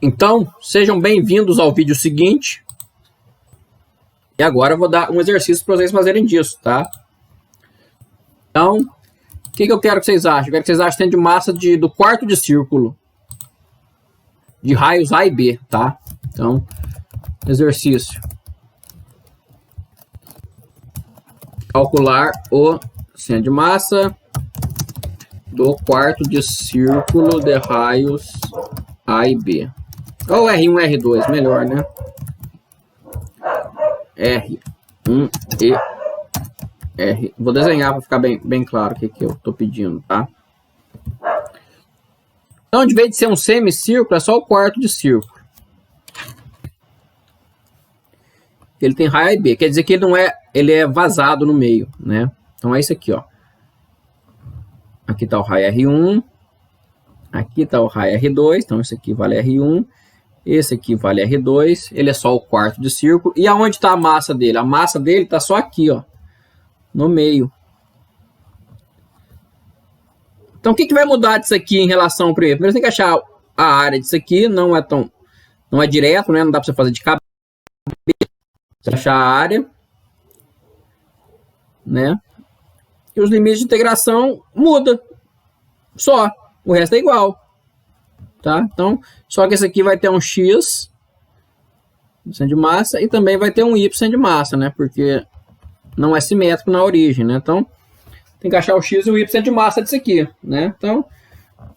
Então, sejam bem-vindos ao vídeo seguinte. E agora eu vou dar um exercício para vocês fazerem disso, tá? Então, o que eu quero que vocês achem? Eu quero que vocês achem de massa do quarto de círculo de raios A e B, tá? Então, exercício. Calcular o centro de massa do quarto de círculo de raios A e B. Ou R1 e R2, melhor, né? R1 e R. Vou desenhar para ficar bem claro o que eu estou pedindo, tá? Então, de vez de ser um semicírculo, é só o quarto de círculo. Ele tem raio A e B, quer dizer que ele é vazado no meio, né? Então é isso aqui, ó. Aqui está o raio R1, aqui está o raio R2, então esse aqui vale R1, esse aqui vale R2, ele é só o quarto de círculo. E aonde está a massa dele? A massa dele está só aqui, ó, no meio. Então o que vai mudar disso aqui em relação ao primeiro? Primeiro você tem que achar a área disso aqui, não é direto, né? Não dá para você fazer de cabeça. Você achar a área, né? E os limites de integração muda. Só. O resto é igual. Tá? Então, só que esse aqui vai ter um X de massa e também vai ter um Y de massa, né? Porque não é simétrico na origem, né? Então, tem que achar o X e o Y de massa disso aqui, né? Então,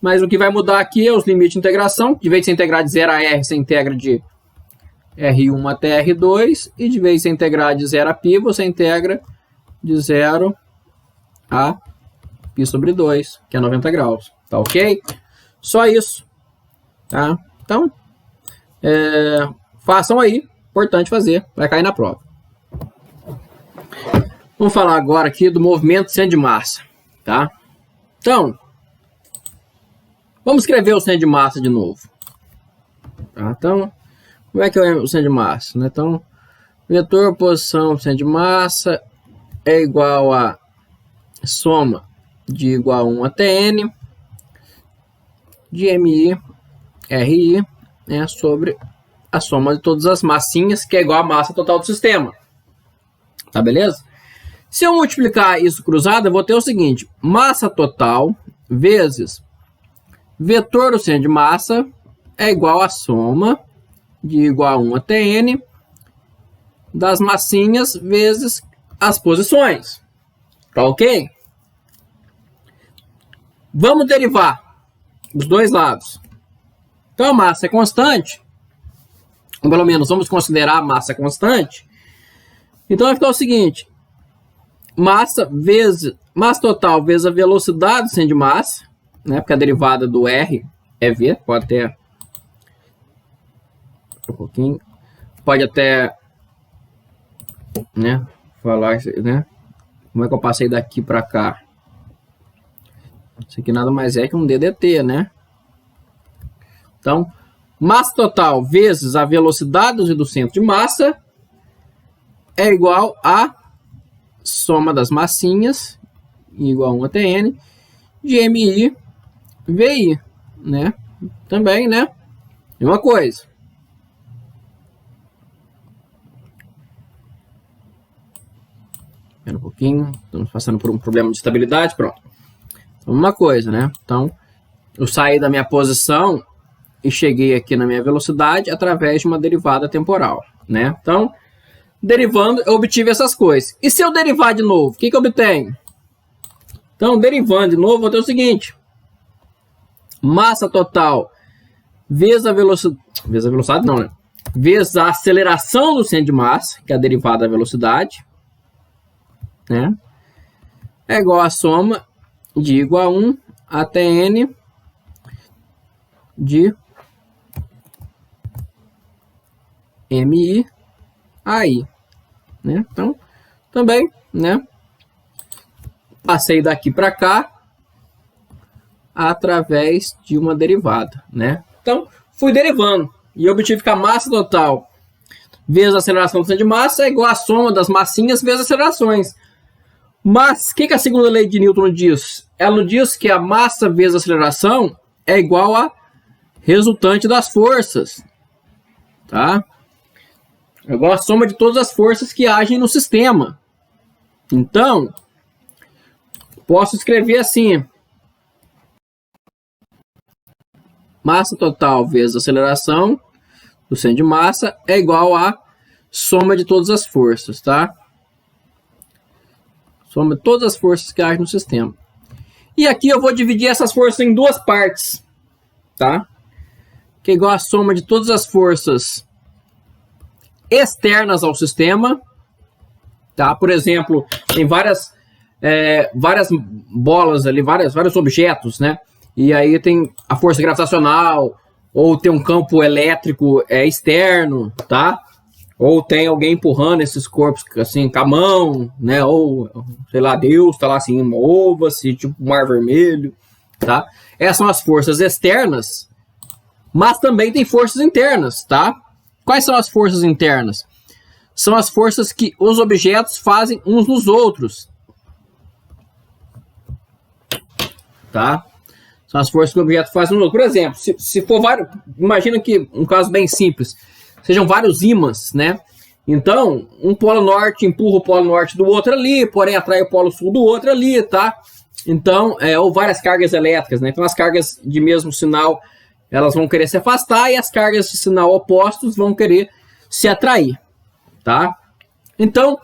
mas o que vai mudar aqui é os limites de integração. De vez de você integrar de 0 a R, você integra de R1 até R2. E de vez de você integrar de 0 a π, você integra de 0 a π sobre 2, que é 90 graus. Tá ok? Só isso. Tá? Então, façam aí. Importante fazer. Vai cair na prova. Vamos falar agora aqui do movimento centro de massa. Tá? Então, vamos escrever o centro de massa de novo. Tá? Então, como é que é o centro de massa? Né? Então, vetor posição centro de massa é igual a soma de igual a 1 até n de MI RI, né, sobre a soma de todas as massinhas, que é igual a massa total do sistema. Tá, beleza? Se eu multiplicar isso cruzado, eu vou ter o seguinte: massa total vezes vetor do centro de massa é igual a soma de igual a 1 até n das massinhas vezes as posições. Tá ok? Vamos derivar os dois lados. Então a massa é constante, ou pelo menos vamos considerar a massa constante. Então vai ficar o seguinte: massa total vezes a velocidade do centro de massa, né? Porque a derivada do R é V, pode até né, falar, né? Como é que eu passei daqui para cá? Isso aqui nada mais é que um DDT, né? Então, massa total vezes a velocidade do centro de massa é igual a soma das massinhas, igual a 1 até n, de MI VI, né? Também, né? Mesma coisa. Espera um pouquinho, estamos passando por um problema de estabilidade, pronto. Uma coisa, né? Então, eu saí da minha posição e cheguei aqui na minha velocidade através de uma derivada temporal, né? Então, derivando, eu obtive essas coisas. E se eu derivar de novo, o que eu obtenho? Então, derivando de novo, vou ter o seguinte: massa total vezes a velocidade, não, né? Vezes a aceleração do centro de massa, que é a derivada da velocidade, né? É igual a soma de igual a 1 até n de MI AI, né? Então, também, né? Passei daqui para cá através de uma derivada, né? Então, fui derivando e obtive que a massa total vezes a aceleração do centro de massa é igual a soma das massinhas vezes as acelerações. Mas o que a segunda lei de Newton diz? Ela diz que a massa vezes a aceleração é igual a resultante das forças, tá? É igual a soma de todas as forças que agem no sistema. Então, posso escrever assim: massa total vezes aceleração do centro de massa é igual a soma de todas as forças, tá? Soma de todas as forças que agem no sistema. E aqui eu vou dividir essas forças em duas partes, tá? Que é igual a soma de todas as forças externas ao sistema, tá? Por exemplo, tem várias bolas ali, vários objetos, né? E aí tem a força gravitacional, ou tem um campo elétrico externo, tá? Ou tem alguém empurrando esses corpos assim com a mão, né? Ou, sei lá, Deus tá lá assim, mova-se, tipo Mar Vermelho, tá? Essas são as forças externas, mas também tem forças internas, tá? Quais são as forças internas? São as forças que os objetos fazem uns nos outros, tá? São as forças que o objeto faz no outro. Por exemplo, se for vários, imagina que um caso bem simples, sejam vários ímãs, né? Então, um polo norte empurra o polo norte do outro ali, porém atrai o polo sul do outro ali, tá? Então, ou várias cargas elétricas, né? Então, as cargas de mesmo sinal, elas vão querer se afastar e as cargas de sinal opostos vão querer se atrair, tá? Então,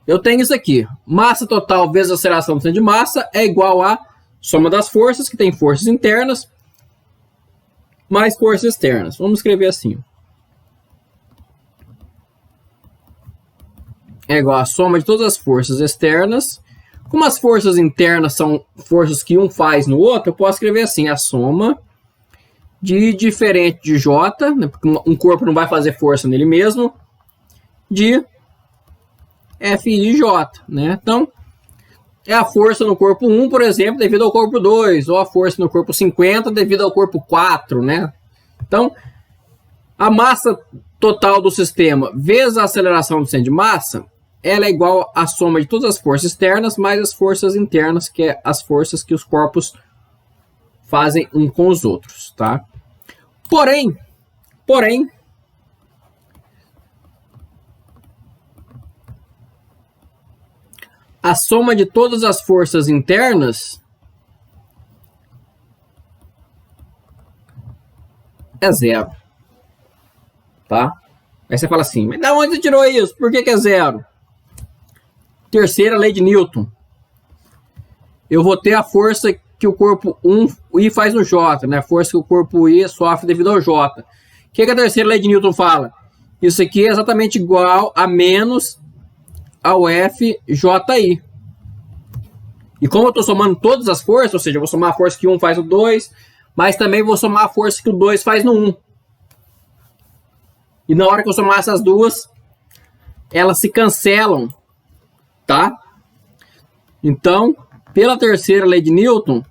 eu tenho isso aqui. Massa total vezes aceleração do centro de massa é igual a soma das forças, que tem forças internas, mais forças externas. Vamos escrever assim. É igual a soma de todas as forças externas. Como as forças internas são forças que um faz no outro, eu posso escrever assim: a soma de diferente de J, né, porque um corpo não vai fazer força nele mesmo, de Fi de J, né? Então, é a força no corpo 1, por exemplo, devido ao corpo 2, ou a força no corpo 50 devido ao corpo 4, né? Então, a massa total do sistema vezes a aceleração do centro de massa, ela é igual à soma de todas as forças externas mais as forças internas, que é as forças que os corpos fazem um com os outros, tá? Porém, a soma de todas as forças internas é zero, tá? Aí você fala assim, mas da onde você tirou isso? Por que é zero? Terceira lei de Newton. Eu vou ter a força que o corpo I faz no J, né? A força que o corpo I sofre devido ao J. O que a terceira lei de Newton fala? Isso aqui é exatamente igual a menos ao FJI. E como eu estou somando todas as forças, ou seja, eu vou somar a força que 1 faz no 2, mas também vou somar a força que o 2 faz no 1. E na hora que eu somar essas duas, elas se cancelam, tá? Então, pela terceira lei de Newton,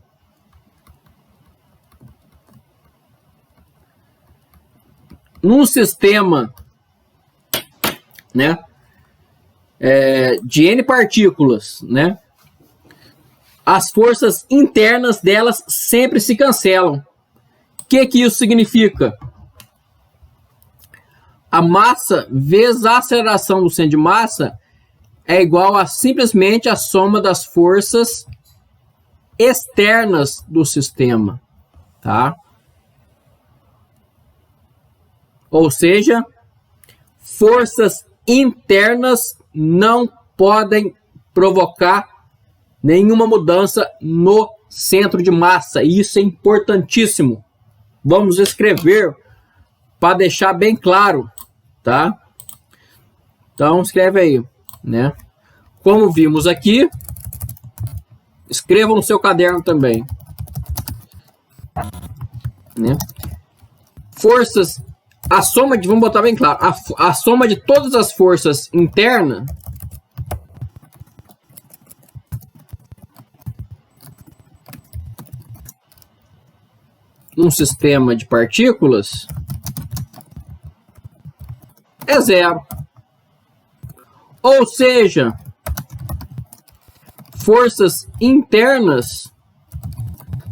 num sistema, né, de N partículas, né, as forças internas delas sempre se cancelam. O que isso significa? A massa vezes a aceleração do centro de massa é igual a simplesmente a soma das forças externas do sistema, tá? Ou seja, forças internas não podem provocar nenhuma mudança no centro de massa. E isso é importantíssimo. Vamos escrever para deixar bem claro, tá? Então, escreve aí, né? Como vimos aqui, escreva no seu caderno também, né? Forças, a soma de, vamos botar bem claro, a soma de todas as forças internas num sistema de partículas é zero. Ou seja, forças internas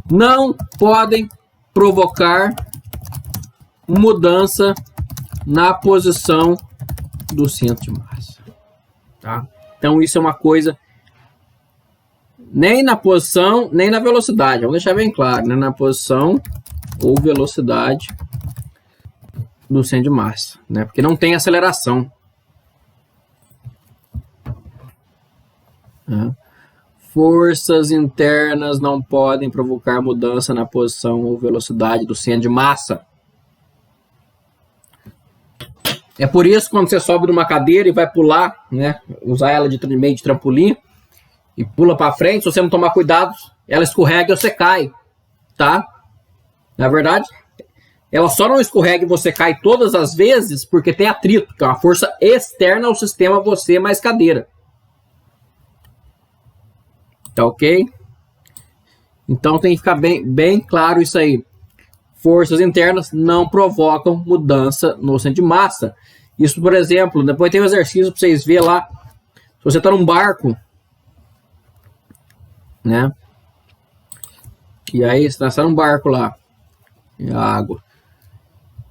não podem provocar mudança na posição do centro de massa, tá? Então isso é uma coisa, nem na posição, nem na velocidade, vamos deixar bem claro, né? Na posição ou velocidade do centro de massa, né? Porque não tem aceleração. Né? Forças internas não podem provocar mudança na posição ou velocidade do centro de massa. É por isso que quando você sobe numa cadeira e vai pular, né, usar ela de meio de trampolim e pula para frente, se você não tomar cuidado, ela escorrega e você cai, tá? Na verdade, ela só não escorrega e você cai todas as vezes porque tem atrito, que é uma força externa ao sistema você mais cadeira. Tá ok? Então tem que ficar bem claro isso aí. Forças internas não provocam mudança no centro de massa. Isso, por exemplo, depois tem um exercício para vocês verem lá. Se você está num barco, né? E aí você está num barco lá, e a água.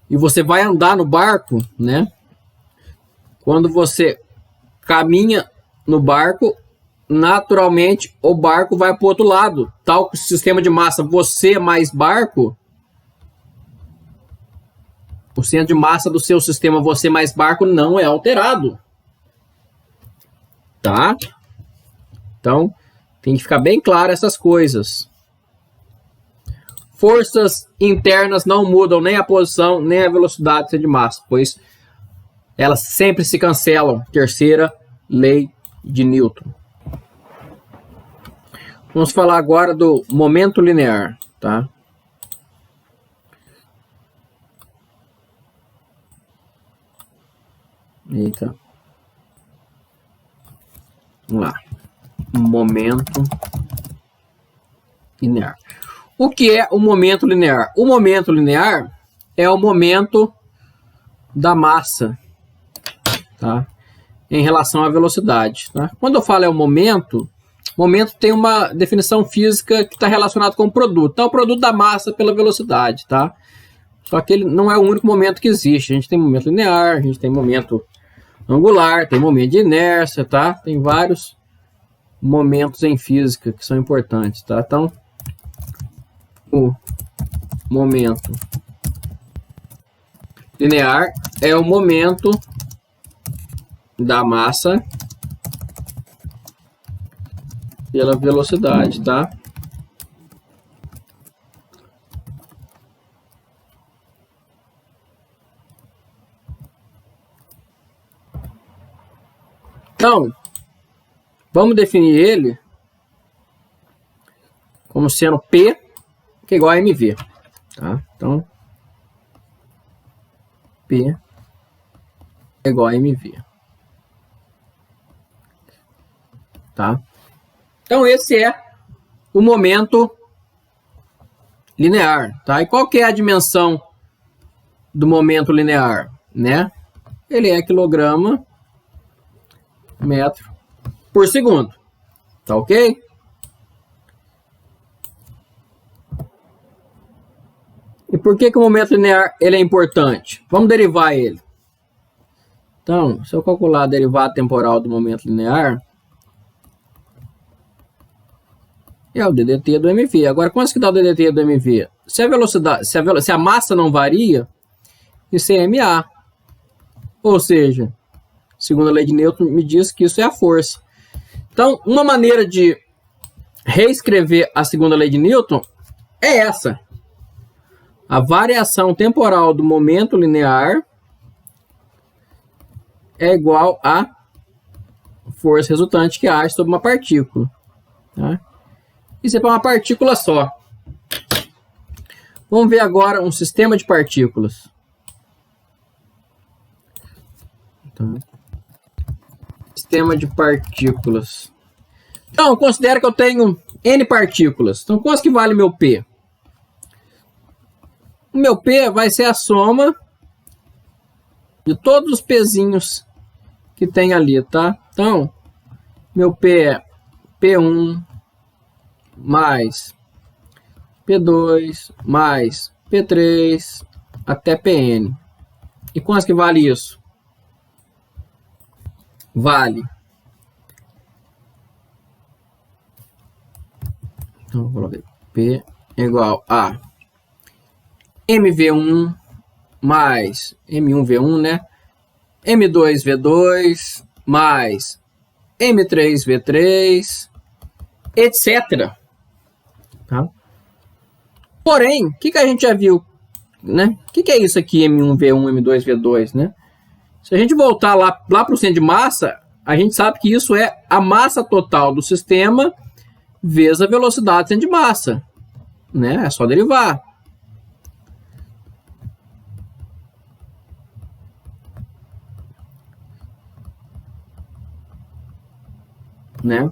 E você vai andar no barco, né? Quando você caminha no barco, naturalmente o barco vai para o outro lado. Tal que o sistema de massa, você mais barco, o centro de massa do seu sistema, você mais barco, não é alterado. Tá? Então, tem que ficar bem claro essas coisas. Forças internas não mudam nem a posição, nem a velocidade do centro de massa, pois elas sempre se cancelam. Terceira lei de Newton. Vamos falar agora do momento linear, tá? Eita. Vamos lá. Momento linear. O que é o momento linear? O momento linear é o momento da massa, tá? Em relação à velocidade, tá? Quando eu falo é o momento tem uma definição física que está relacionado com o produto. Então, o produto da massa pela velocidade, tá? Só que ele não é o único momento que existe. A gente tem momento linear, a gente tem momento angular, tem momento de inércia, tá? Tem vários momentos em física que são importantes, tá? Então, o momento linear é o momento da massa pela velocidade, tá? Então, vamos definir ele como sendo P, que é igual a mv, tá? Então, P é igual a mv, tá? Então, esse é o momento linear, tá? E qual que é a dimensão do momento linear, né? Ele é quilograma metro por segundo, tá ok? E por que o momento linear ele é importante? Vamos derivar ele. Então, se eu calcular a derivada temporal do momento linear, é o DDT do mv. Agora, quanto que dá o DDT do mv? Se a velocidade, se a massa não varia, isso é ma. Ou seja, segundo a lei de Newton, me diz que isso é a força. Então, uma maneira de reescrever a segunda lei de Newton é essa. A variação temporal do momento linear é igual à força resultante que age sobre uma partícula. Tá? Isso é para uma partícula só. Vamos ver agora um sistema de partículas. Então, sistema de partículas. Então, considera que eu tenho N partículas. Então, quanto que vale meu P? O meu P vai ser a soma de todos os Pzinhos que tem ali, tá? Então, meu P é P1 mais P2 mais P3 até Pn. E quanto que vale isso? Vale. Então, vou colocar P igual a MV1 mais M1V1, né? M2V2 mais M3V3, etc. Tá? Porém, o que a gente já viu, né? O que é isso aqui, M1V1, M2V2, né? Se a gente voltar lá para o centro de massa, a gente sabe que isso é a massa total do sistema vezes a velocidade do centro de massa, né? É só derivar. Né?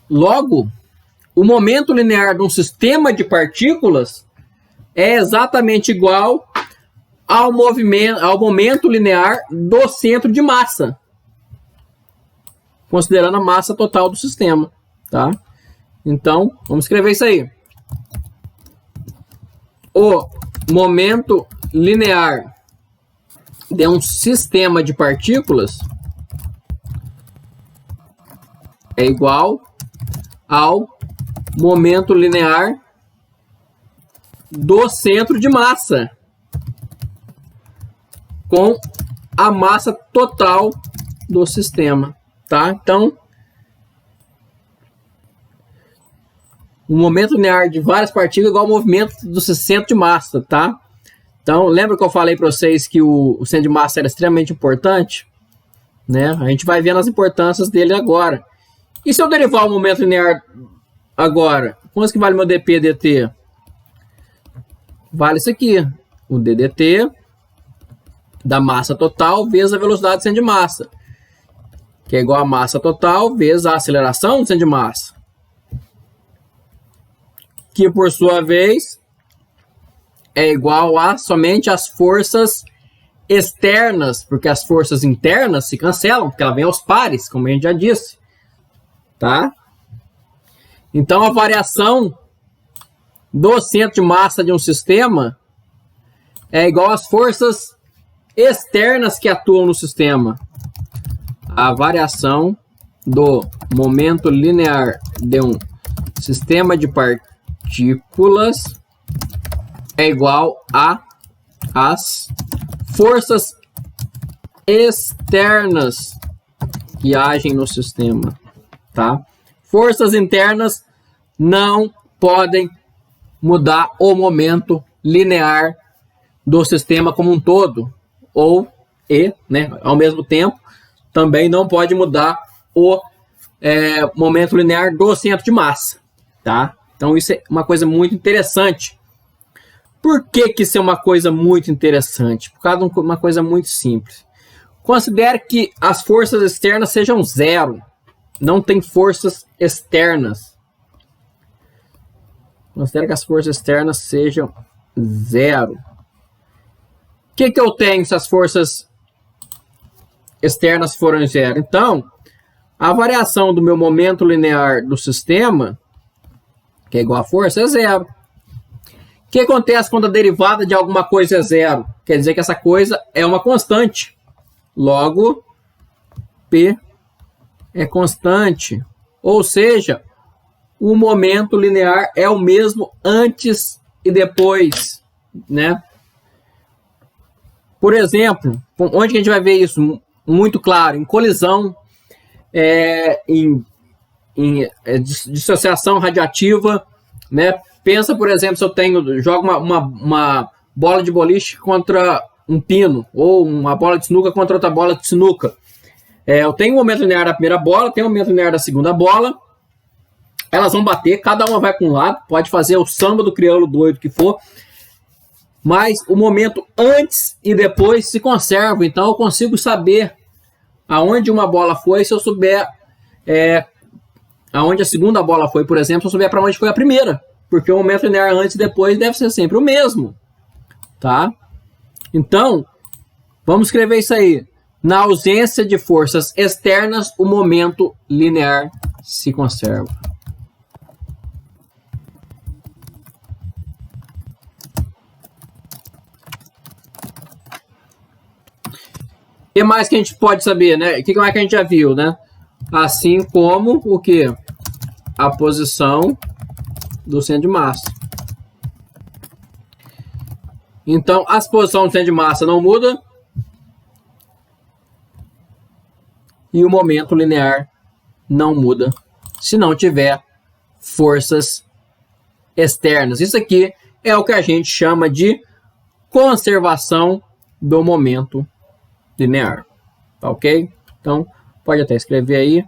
Logo, o momento linear de um sistema de partículas é exatamente igual ao momento linear do centro de massa, considerando a massa total do sistema, tá? Então, vamos escrever isso aí. O momento linear de um sistema de partículas é igual ao momento linear do centro de massa com a massa total do sistema, tá? Então, o momento linear de várias partículas é igual ao movimento do centro de massa, tá? Então, lembra que eu falei para vocês que o centro de massa era extremamente importante? Né? A gente vai vendo as importâncias dele agora. E se eu derivar o momento linear agora, quanto que vale meu dp dt? Vale isso aqui, o ddt da massa total vezes a velocidade do centro de massa, que é igual a massa total vezes a aceleração do centro de massa, que por sua vez é igual a somente as forças externas, porque as forças internas se cancelam, porque ela vem aos pares, como a gente já disse. Tá? Então, a variação do centro de massa de um sistema é igual às forças externas que atuam no sistema. A variação do momento linear de um sistema de partículas é igual às forças externas que agem no sistema. Tá? Forças internas não podem mudar o momento linear do sistema como um todo, né, ao mesmo tempo, também não pode mudar o momento linear do centro de massa. Tá? Então isso é uma coisa muito interessante. Por que isso é uma coisa muito interessante? Por causa de uma coisa muito simples. Considere que as forças externas sejam zero. Não tem forças externas. Considere que as forças externas sejam zero. O que eu tenho se as forças externas forem zero? Então, a variação do meu momento linear do sistema, que é igual a força, é zero. O que acontece quando a derivada de alguma coisa é zero? Quer dizer que essa coisa é uma constante. Logo, P é constante. Ou seja, o momento linear é o mesmo antes e depois, né? Por exemplo, onde que a gente vai ver isso muito claro? Em colisão, em dissociação radiativa, né? Pensa, por exemplo, se eu jogo uma bola de boliche contra um pino, ou uma bola de sinuca contra outra bola de sinuca. Eu tenho um momento linear da primeira bola, tenho um momento linear da segunda bola, elas vão bater, cada uma vai para um lado, pode fazer o samba do crioulo doido que for, mas o momento antes e depois se conserva, então eu consigo saber aonde uma bola foi, se eu souber aonde a segunda bola foi, por exemplo, se eu souber para onde foi a primeira, porque o momento linear antes e depois deve ser sempre o mesmo, tá? Então, vamos escrever isso aí. Na ausência de forças externas, o momento linear se conserva. que mais que a gente pode saber, né? O que mais que a gente já viu, né? Assim como o que? A posição do centro de massa. Então, as posições do centro de massa não mudam. E o momento linear não muda se não tiver forças externas. Isso aqui é o que a gente chama de conservação do momento linear. Tá ok? Então, pode até escrever aí.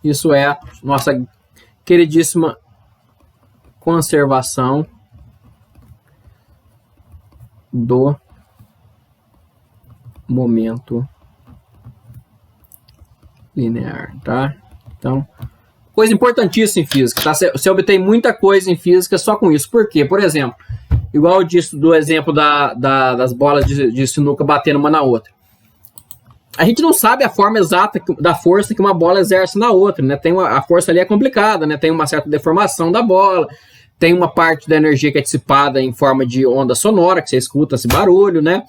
Isso é a nossa queridíssima conservação do momento linear, tá? Então, coisa importantíssima em física, tá? Você obtém muita coisa em física só com isso. Por quê? Por exemplo, igual eu disse do exemplo das bolas de sinuca batendo uma na outra. A gente não sabe a forma exata da força que uma bola exerce na outra, né? A força ali é complicada, né? Tem uma certa deformação da bola, tem uma parte da energia que é dissipada em forma de onda sonora, que você escuta esse barulho, né?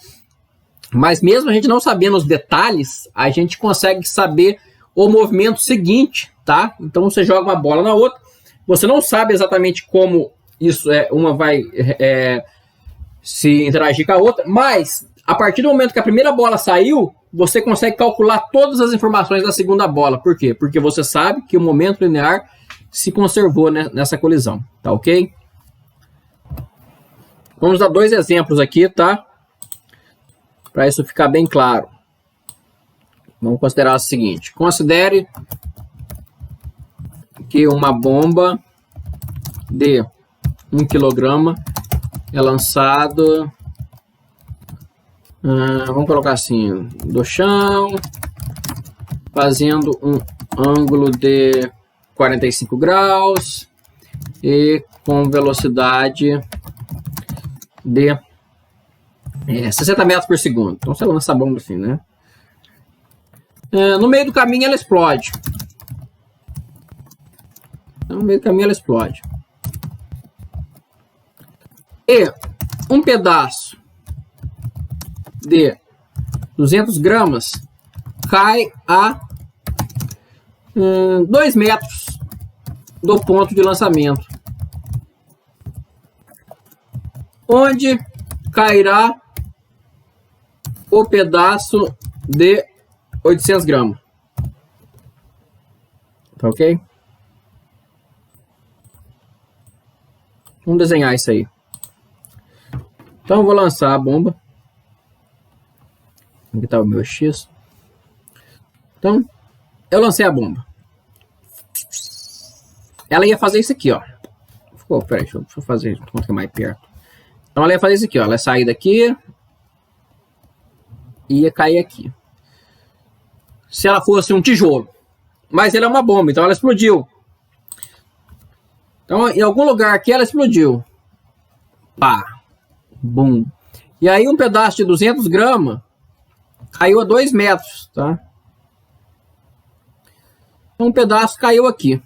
Mas mesmo a gente não sabendo os detalhes, a gente consegue saber o movimento seguinte, tá? Então você joga uma bola na outra, você não sabe exatamente como isso uma vai se interagir com a outra, mas a partir do momento que a primeira bola saiu, você consegue calcular todas as informações da segunda bola. Por quê? Porque você sabe que o momento linear se conservou, né, nessa colisão, tá ok? Vamos dar dois exemplos aqui, tá? Para isso ficar bem claro. Vamos considerar o seguinte. Considere que uma bomba de 1 kg é lançada, vamos colocar assim, do chão, fazendo um ângulo de 45 graus e com velocidade de 60 metros por segundo. Então você lança a bomba assim, né? No meio do caminho ela explode. No meio do caminho ela explode. E um pedaço de 200 gramas cai a 2 metros do ponto de lançamento, onde cairá o pedaço de 800 gramas. Tá ok? Vamos desenhar isso aí. Então eu vou lançar a bomba. Aqui está o meu X. Então, eu lancei a bomba. Ela ia fazer isso aqui, ó. Peraí, deixa eu fazer mais perto. Então ela ia fazer isso aqui, ó. Ela ia sair daqui e ia cair aqui. Se ela fosse um tijolo. Mas ela é uma bomba, então ela explodiu. Então, em algum lugar aqui ela explodiu. Pá. Bum. E aí um pedaço de 200 gramas caiu a 2 metros, tá? Um pedaço caiu aqui.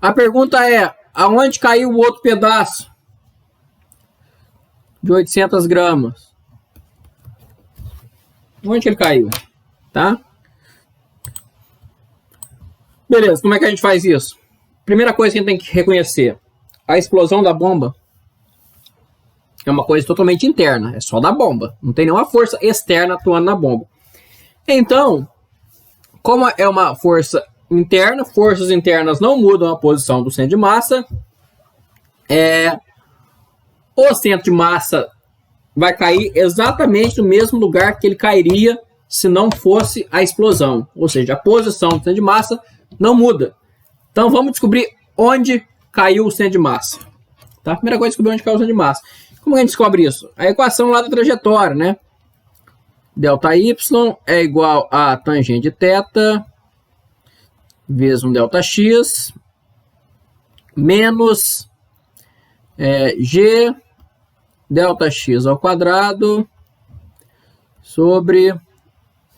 A pergunta é, aonde caiu o outro pedaço de 800 gramas? Onde que ele caiu? Tá? Beleza, como é que a gente faz isso? Primeira coisa que a gente tem que reconhecer. A explosão da bomba é uma coisa totalmente interna. É só da bomba. Não tem nenhuma força externa atuando na bomba. Então, como é uma força interna, forças internas não mudam a posição do centro de massa. O centro de massa vai cair exatamente no mesmo lugar que ele cairia se não fosse a explosão. Ou seja, a posição do centro de massa não muda. Então vamos descobrir onde caiu o centro de massa. Tá? A primeira coisa é descobrir onde caiu o centro de massa. Como a gente descobre isso? A equação lá da trajetória, né? Δy é igual a tangente de θ vezes um Δx menos G Δx ao quadrado sobre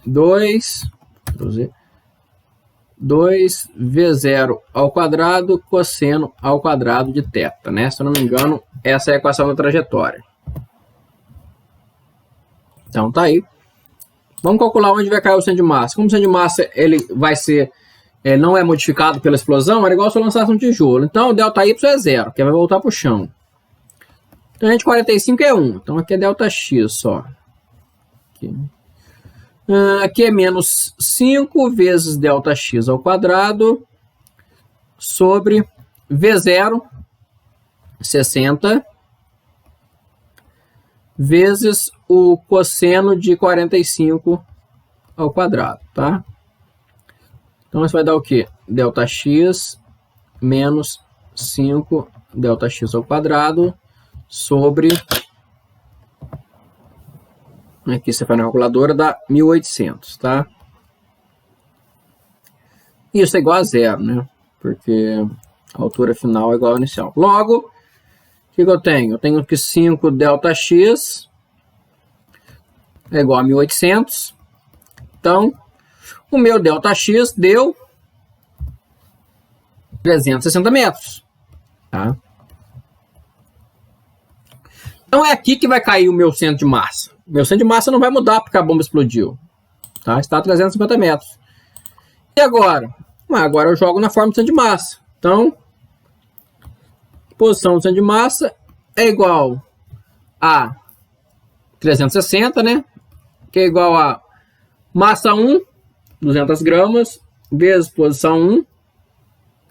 2V0 ao quadrado cosseno ao quadrado de θ, né? Se eu não me engano, essa é a equação da trajetória. Então tá aí. Vamos calcular onde vai cair o centro de massa. Como o centro de massa ele vai ser, não é modificado pela explosão, era igual se eu lançasse um tijolo. Então o ΔY é 0, que vai voltar para o chão. Então, 45 é 1. Então, aqui é ΔX só. Aqui é menos 5 vezes ΔX ao quadrado sobre V0, 60, vezes o cosseno de 45 ao quadrado, tá? Então, isso vai dar o quê? ΔX menos 5 ΔX ao quadrado sobre, aqui você faz na calculadora, dá 1800, tá? Isso é igual a 0, né? Porque a altura final é igual ao inicial. Logo, o que eu tenho? Eu tenho que 5 ΔX é igual a 1800. Então, o meu ΔX deu 360 metros, tá? Então é aqui que vai cair o meu centro de massa. O meu centro de massa não vai mudar porque a bomba explodiu. Tá? Está a 350 metros. E agora? Agora eu jogo na forma do centro de massa. Então, posição do centro de massa é igual a 360, né? Que é igual a massa 1, 200 gramas, vezes posição 1,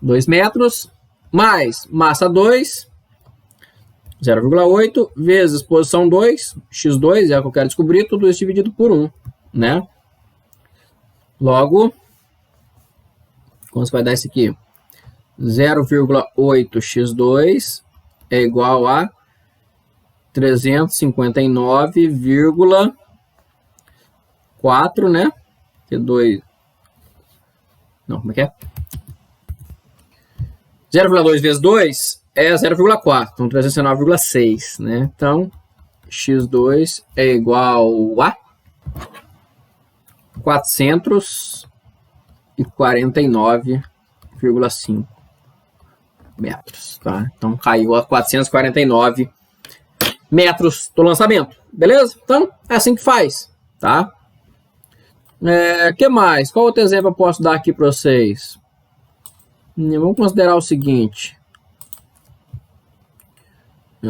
2 metros, mais massa 2, 0,8 vezes posição 2, x2 é o que eu quero descobrir, tudo isso dividido por 1, né? Logo, quanto vai dar isso aqui? 0,8 x2 é igual a 359,4, né? Que 2... Não, como é que é? 0,2 vezes 2 é 0,4, então 309,6, né? Então, x2 é igual a 449,5 metros, tá? Então, caiu a 449 metros do lançamento, beleza? Então, é assim que faz, tá? Que mais? Qual outro exemplo eu posso dar aqui para vocês? Vamos considerar o seguinte.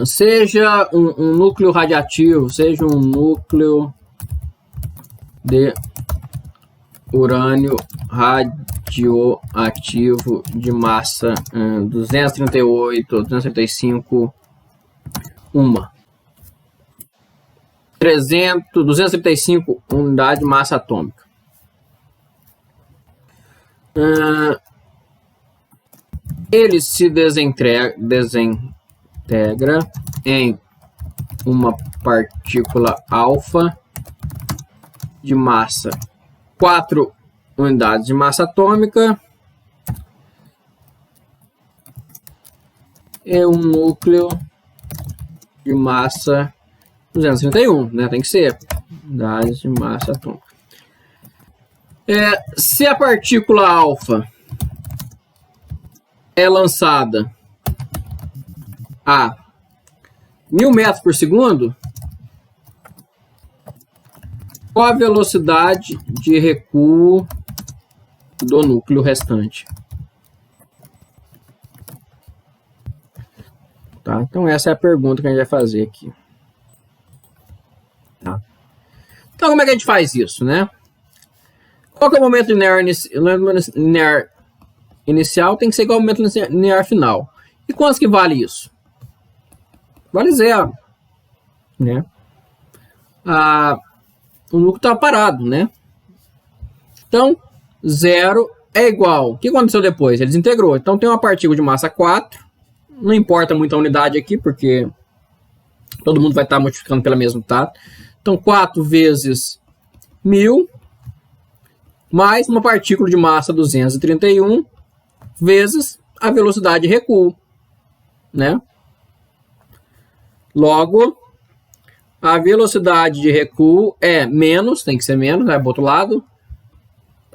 Seja um núcleo radiativo, seja um núcleo de urânio radioativo de massa 238, 235, 235 unidades de massa atômica. Ele se desintegra em uma partícula alfa de massa 4 unidades de massa atômica e um núcleo de massa 231, né? Tem que ser unidades de massa atômica. Se a partícula alfa é lançada a 1000 metros por segundo, qual a velocidade de recuo do núcleo restante? Tá? Então essa é a pergunta que a gente vai fazer aqui. Tá? Então como é que a gente faz isso, né? Qual que é o momento linear inicial? Tem que ser igual ao momento linear final. E quantos que vale isso? Vale 0, né? O núcleo está parado, né? Então, 0 é igual. O que aconteceu depois? Ele desintegrou. Então, tem uma partícula de massa 4. Não importa muito a unidade aqui, porque todo mundo vai estar multiplicando pela mesma, tá? Então, 4 vezes 1000, mais uma partícula de massa 231, vezes a velocidade de recuo, né? Logo, a velocidade de recuo é menos, tem que ser menos, vai para o outro lado,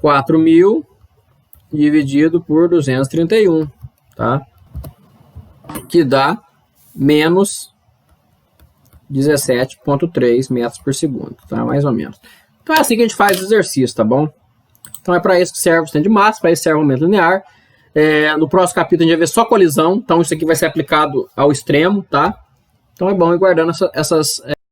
4.000 dividido por 231, tá? Que dá menos 17,3 metros por segundo, tá? Mais ou menos. Então é assim que a gente faz o exercício, tá bom? Então é para isso que serve o sistema de massa, para isso serve o aumento linear. No próximo capítulo a gente vai ver só colisão, então isso aqui vai ser aplicado ao extremo, tá? Então é bom ir guardando essas